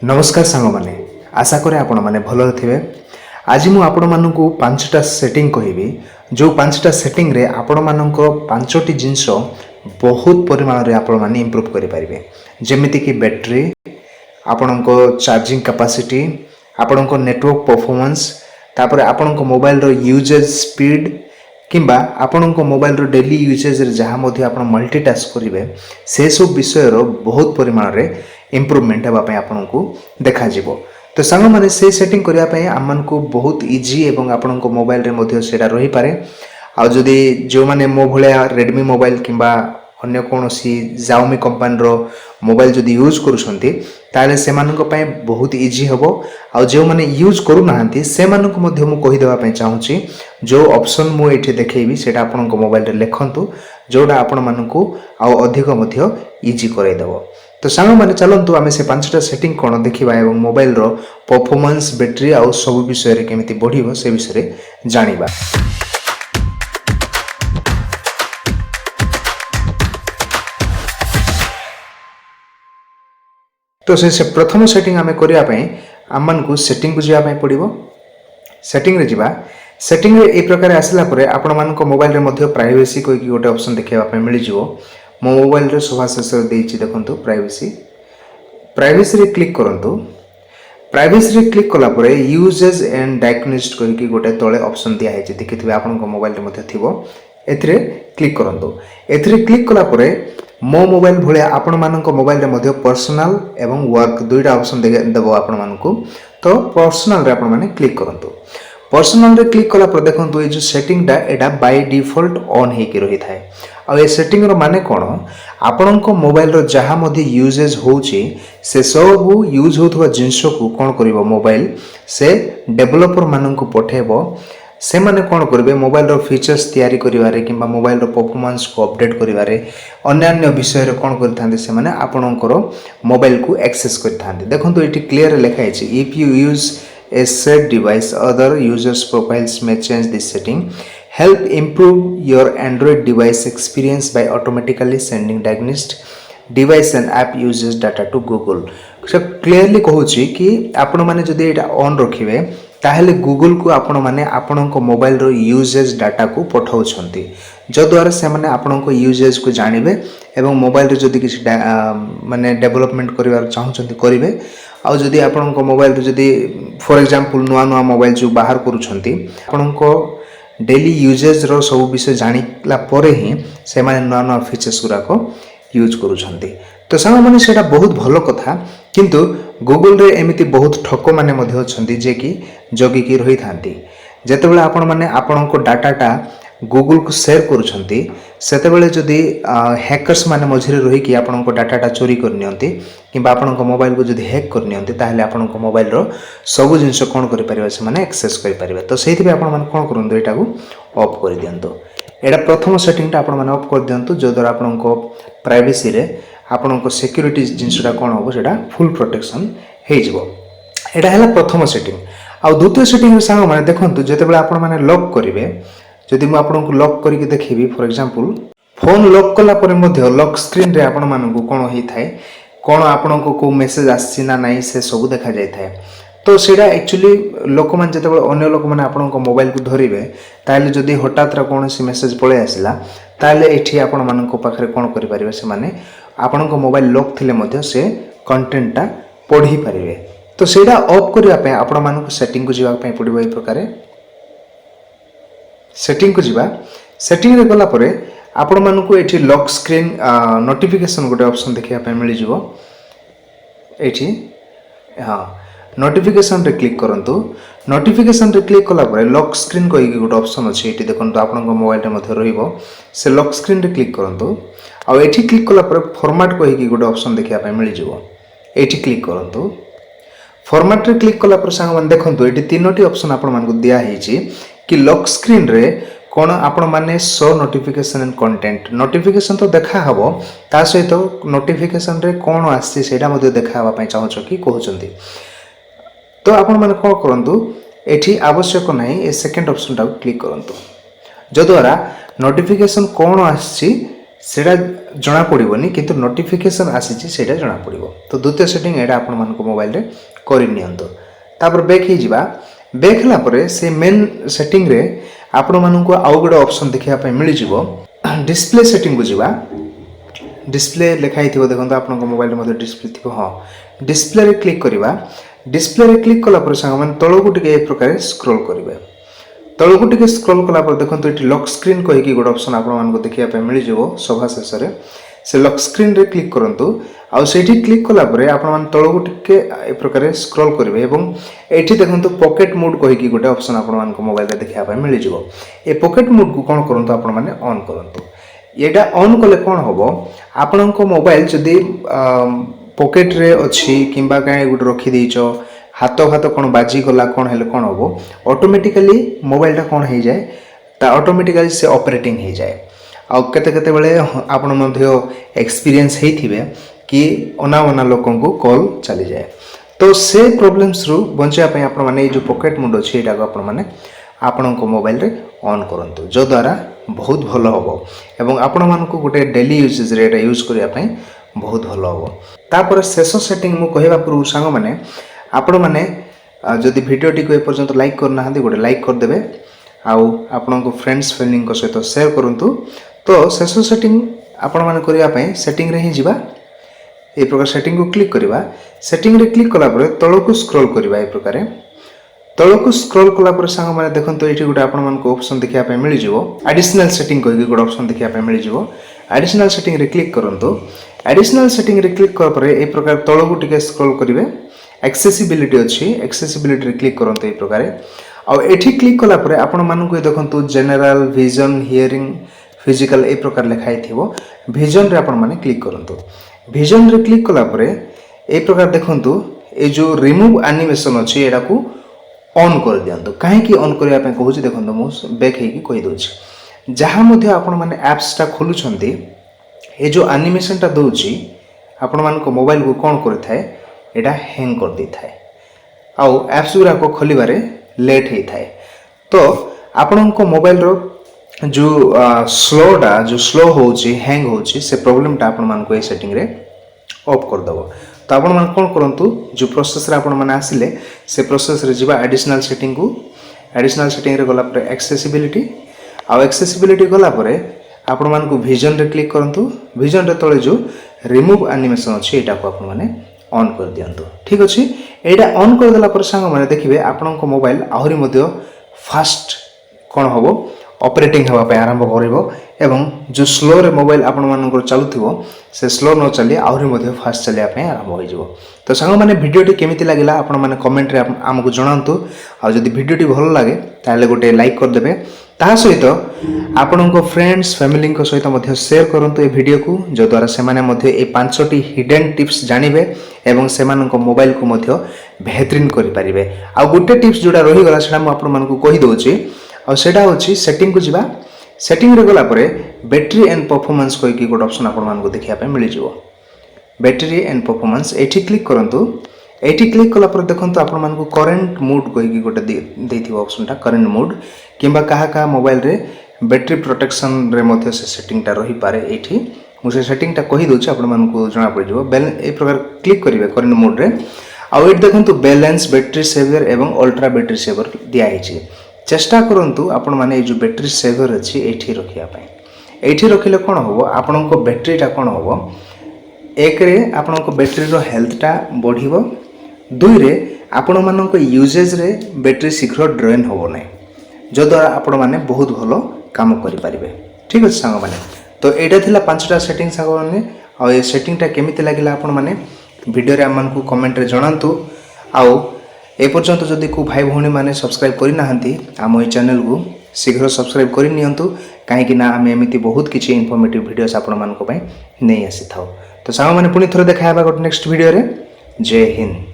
नमस्कार सांग मैंने आशा करे आपण मैंने भल थे। आज मुझे आपण मानक पांचटा सेटिंग कहबी जो पांचटा सेटिंग रे आपण मानक पांचटी जिनस बहुत परिमाण आपण मैंने इम्प्रूव करेंगे जमीती कि बैटरी आपण चार्जिंग कैपेसिटी आपण नेटवर्क परफॉर्मेंस तापर आपण मोबाइल रो यूजेज स्पीड किंबा आपण मोबाइल रो डेली यूजेज रे जहाँ आप मल्टीटास्क करेंगे से सब विषय बहुत परिमाण रे इम्प्रूवमेंट होगापी आपन को देखा तो सांग मैंने से सेटिंग करने आम को बहुत इजी एवं आपण मोबाइल रे मध्य सेटा रही पारे। आ जदि जो मैंने मो भाया रेडमी मोबाइल किंबा अन्य कौन Xiaomi कंपनी रो मोबाइल जदि यूज करुछंती ताले से मानक पय बहुत इजी हबो। आ जो मैंने यूज करू नाहंती से मानक मध्य मु कहि देबा पय चाहूची जो ऑप्शन मु एठी देखैबी सेटा आपन मोबाइल रे लेखंतु जोडा आपण मानकू आ अधिक मध्य इजी कराई देबो। तो सांग मैंने चलतु आम से पांचटा सेटिंग कौन देखा एवं मोबाइल रो परफॉर्मेंस बैटरी आउ सब विषय केमिति बढ़िबो से विषय जानिबा। तो से प्रथम सेटिंग आम करने आम को सेटिंग को जावाई पड़ो। सेटिंग रे जिबा सेटिंग रे ए प्रकार आसला परे आपण मानक मोबाइल रे मध्य प्राइवेसी कोई गोटे ऑप्शन देखा मिल जिवो। मो मोबाइल रे सभा शेष देछि देखंतु प्राइवेसी प्राइवेसी रे क्लिक करंतु। प्राइवेसी रे क्लिक कला परे यूजेस एंड डायग्नोस्टिक कहि गोटे तळे ऑप्शन दिया है देखिथिबे आपण मोबाइल रे मध्य थिबो एथिरे क्लिक करंतु। एथिरे क्लिक कला परे मो मोबाइल भलिया आपण मानक मोबाइल रे मध्य पर्सनल एवं वर्क दुईटा ऑप्शन देबो आपण मानकू। तो पर्सनल रे आपण माने क्लिक करंतु। पर्सनल रे क्लिक कला पर देखंतु ए जो सेटिंग डा एडा बाय डिफॉल्ट ऑन हे कि रही थाए। आ ए सेटिंग रो माने कोन आपण को मोबाइल रो जहा मध्य यूजेज होउची से सब यूज होथवा जिंस को कोन करिवो मोबाइल से डेवलपर मानन को पठेबो। से माने कोन करबे मोबाइल रो फीचर्स तैयारी करिवारे किंबा मोबाइल रो परफॉर्मेंस को अपडेट करिवारे अन्य विषय रे कोन करथांदे से माने आपणकर मोबाइल को एक्सेस करथांदे। देखंतु एटी क्लियर लिखा है if you use a said device other users profiles may change this setting help improve your Android device experience by automatically sending diagnosed device and app uses data to Google। so clearly कहूची कि आपण माने जदि एटा on रखिबे ताहेले Google को आपण माने आपणक mobile रो usage data को पठाउछंती जद्वारा से माने आपणक यूजेज को जानिबे एवं मोबाइल रे जदि किछ माने डेवलपमेंट करिवार चाहउछंती करिवे। आ जदि आपणक मोबाइल रे जदि फॉर एग्जांपल नुआ नुआ मोबाइल जो बाहर करूछंती आपणक डेली यूजेज रो सब विषय जानिला परे ही से माने नुआ नुआ फीचर्स गुरा को यूज करूछंती। तो सांग माने सेटा बहुत भलो कथा किंतु गूगल रे एमिति बहुत ठक माने मध्ये अछंती जे कि जगी की रही थांती जेतेबेले आपण माने आपणको डाटाटा गूगल को शेयर करूछंती सेतेबेले जदि हैकर्स माने मझिरे रही कि आपणको डाटाटा चोरी कर नियंती किंबा आपणको मोबाइल को जदि हैक कर नियंती ताहले आपणको मोबाइल रो सब जिंस कोन करि परिबा से माने एक्सेस करि परिबा। तो सेहि थि आपण माने कोन करंतु एटा को ऑफ कर दियंतु। एटा प्रथम सेटिंगटा आपण माने ऑफ कर दियंतु जो द्वारा आपणको प्राइवेसी रे आपणको सिक्योरिटी जिंसटा कोन होबो सेटा फुल प्रोटेक्शन हे जिवो। एटा हैला प्रथम सेटिंग। आ द्वितीय सेटिंग सांग माने देखंतु जेतेबेले आपण माने लॉक करिवे जदि मु आपन को लॉक करिके देखिबी फॉर एग्जांपल फोन लॉक कला परे मध्य लॉक स्क्रीन रे आपण मानकू कोन होई थाए कोन आपण को मेसेज आसी ना नाही से सब देखा जाय थाए। तो सेडा एक्चुअली लोक मान जेतेबेले अन्य लोक माने आपण को मोबाइल को धरिबे ताले जदि हठात रा कोनसी मेसेज पळे आसिला ताले एठी आपण मानक पाखरे कोन करि परिबे से माने आपण को मोबाइल लॉक थिले मध्य से कंटेंटटा पढी परिबे। तो सेडा ऑफ करिया पे आपण मानक सेटिंग को जिवा पे पडिबो ए प्रकारे सेटिंग को जिबा। सेटिंग रे गला परे आपण मानकू एठी लॉक स्क्रीन नोटिफिकेशन गोटे ऑप्शन देखिया पे मिल जिवो। एठी हां नोटिफिकेशन रे क्लिक करंतु। नोटिफिकेशन रे क्लिक कला परे लॉक स्क्रीन को गोटे ऑप्शन अछि एठी देखंतु आपन मोबाइल रे मध्ये रहिबो से लॉक स्क्रीन रे क्लिक करंतु। आ एठी क्लिक कला परे फॉर्मेट को गोटे ऑप्शन देखिया पे मिल जिवो। एठी क्लिक करंतु। फॉर्मेट रे क्लिक कला पर संग मन देखंतु एठी तीनोटी ऑप्शन आपण मानकू दिया हेछि कि लॉक स्क्रीन रे कोन आपण माने show notification and content notification तो देखा हबो ता सहित नोटिफिकेशन रे कोन आसी सेटा मध्ये देखा हबा पय चाहौ कि कहउचंती। तो आपण माने कोन करंतु एठी आवश्यक नाही ए सेकंड ऑप्शन टा क्लिक करंतु जो द्वारा नोटिफिकेशन कोन आसी सेटा जना पड़ोनी किंतु नोटिफिकेशन आसी सेटा जना पड़ो। तो द्वितीय सेटिंग एटा आपण मानको मोबाइल रे करि नियंतो। तापर बैक ही जिबा। बैक हला परे से मेन सेटिंग रे आपण मानको आउ गोटे ऑप्शन देखिया पय मिलि जिवो। डिस्प्ले सेटिंग को जिबा। डिस्प्ले लिखाई थी देखो आप मोबाइल में डिस्प्ले थी हाँ डिस्प्ले रे क्लिक करवा। डिस्प्ले रे क्लिक कला सांग मैंने तौक टे प्रकार स्क्रॉल करेंगे। तौक टे स्क्रॉल कला देखो ये लॉक स्क्रीन कहीकि गोटे ऑप्शन आपको देखा मिल जाव सभा शेष में से लॉक स्क्रीन रे क्लिक करूँ आउ से क्लिक कला आप तौक टे प्रकार स्क्रॉल करेंगे ये देखो पॉकेट मोड कहीकि गोटे ऑप्शन आपको मोबाइल में देखा मिल जाव। ये पॉकेट मोड को कौन करूँ आप ऑन करूँ। ये ऑन कले कौन हम आपण मोबाइल जदि पॉकेट रे अच्छी किंबा कहीं गोटे रखीदेच हाथ हाथ कौन बाजीगला कौन है कौन हम ऑटोमेटिकली मोबाइलटा कौन हो जाए ऑटोमेटिकली से ऑपरेटिंग हो जाए। आउ केते केते बेले आपण मध्य एक्सपीरियंस हेइथिबे कि अना अना लोकन को कॉल चली जाए। तो से प्रॉब्लम्स रु बंचिया पय आपण माने जो पॉकेट मोड अछि एटा को आपण माने आपण मोबाइल रे ऑन करंतु जो द्वारा बहुत भल हम एवं आपण मानक गोटे डेली यूजेज रे एटा यूज करिया पय बहुत भल हम। तापर शेष सेटिंग मु कहबा पूर्व सांग माने आपण माने जदि वीडियो टी को ए पर्यंत लाइक करना हंदी गोटे लाइक कर देबे आउ आपण को फ्रेंड्स फैमिली को सहित शेयर करंतु। तो शेष सेटिंग आपण माने करिया पय सेटिंग रे ही जिबा। ए प्रकार सेटिंग को क्लिक करबा। सेटिंग रे क्लिक कला परे तळको स्क्रॉल करबा। ए प्रकार तळको स्क्रॉल कला परे सांग माने देखंतो एठी गोटे आपण मानको ऑप्शन देखिया पय मिलि जिवो। एडिशनल सेटिंग कहि गोटे ऑप्शन देखिया पय मिलि जिवो। एडिशनल सेटिंग रे क्लिक करंतो। एडिशनल सेटिंग रे क्लिक कर परे ए प्रकार तळको टिके स्क्रॉल करिवे। एक्सेसिबिलिटी अछि एक्सेसिबिलिटी रे क्लिक करंतो। ए प्रकार आ एठी क्लिक कला परे आपण मानको देखंतो जनरल विजन हियरिंग फिजिकल ए प्रकार लिखाई थिबो। विजन रे आपण माने क्लिक करंतो। विजन रे क्लिक कला परे ए प्रकार देखंतो ए जो रिमूव एनिमेशन अछि एडा को ऑन कर दियंतो। काहे कि ऑन करिया पे कहूची देखंतो मु बैक हेकी कहि दोछि। जहां मध्ये आपण माने एप्स टा खोलुछंती ए जो एनिमेशन टा दोछि आपण मानको मोबाइल को कोन करथाय एडा हैंग कर दी थाए आउ एप्स गुरा को खोलिबारे लेट ही थाए। तो आपण को मोबाइल रो जो स्लो होची हैंग होची से प्रॉब्लम टा आपण मानको ए सेटिंग रे ऑफ कर दबो। तो आपण मान कोन करंतु जो प्रोसेस रे आपण माने आसिले से प्रोसेस रे जिबा एडिशनल सेटिंग को एडिशनल सेटिंग रे गला पर एक्सेसिबिलिटी आ एक्सेसिबिलिटी गला पर आपण मान को विजन रे क्लिक करंतु। विजन रे तळे जो रिमूव एनिमेशन अछि एटा को आपण माने ऑन कर दियंतु। ठीक अछि एटा ऑन कर देला पर संग माने देखिबे आपण को मोबाइल आहुरी मध्ये फास्ट कोन होबो ऑपरेटिंग हवा पे आरंभ करिवो एवं जो स्लो रे मोबाइल आपण मानकर चालुथिवो से स्लो न चली आहुरी मध्ये फास्ट चलिया पे आरंभ होई जिवो। तो संग माने वीडियोटी केमिति लागिला आपण माने कमेंट रे हमकु जणांतु। आ जदि वीडियोटी भलो लागे ताले गोटे लाइक कर देबे। ता सहित आपण को फ्रेंड्स फैमिली को सहित मध्ये शेयर करंतु ए वीडियो को जो द्वारा से माने मध्ये ए 5टी हिडन टिप्स जानिबे एवं से मानन को मोबाइल को मध्ये बेहतरीन करि परिबे। आ गोटे टिप्स जोडा रहि गला सेटा म आपण मानकु कहि दोछि और सेटा होछि सेटिंग को जिबा। सेटिंग रे गला परे बैटरी एंड परफॉर्मेंस कोइ की गोटे ऑप्शन आपण मानकु देखिया पे मिलि जिवो। बैटरी एंड परफॉर्मेंस एठी क्लिक करंतु। एठी क्लिक कला पर देखंतु आपण मानकु करंट मोड कोइ की गोटे देथिबो ऑप्शन टा करंट मोड किंबा काहा का मोबाइल रे बैटरी प्रोटेक्शन रे मध्ये से सेटिंग टा रहि पारे। एठी मु से सेटिंग टा कहि दोछि आपण मानकु जणा पड़ि जिवो। ए प्रकार क्लिक करिवे करंट मोड रे आ एठी देखंतु बैलेंस बैटरी सेवर एवं अल्ट्रा बैटरी सेवर दिया हिची। चेष्टा करंतु आपण माने जो बैटरी सेवर अछि एठी रखिया पय। एठी रखिले कोन होबो आपण को बैटरी टा कोन होबो एक रे आपण को बैटरी रो हेल्थ टा बढ़िबो। दुई रे आपण मानन को यूजेज रे बैटरी शीघ्र ड्रेन होबो नै जो द्वारा आपण माने बहुत भलो काम करि परिबे। ठीक अछि संग माने। तो एटा थिला 5टा सेटिंग संग माने आ ए सेटिंग टा केमिति लागिला आपण माने वीडियो रे हमन को कमेंट रे जणांतु। आउ ए पर्यंत जदि को भाई भौणी माने सब्सक्राइब करि नाहंती आम ए चैनल को शीघ्र सब्सक्राइब करि नियंतु काहे कि ना हम एमिति बहुत किछि इन्फॉर्मेटिव वीडियोस आपण मान को पय नै आसी थाओ। तो संग माने पुनी थोर देखा हेबा नेक्स्ट वीडियो रे। जय हिंद।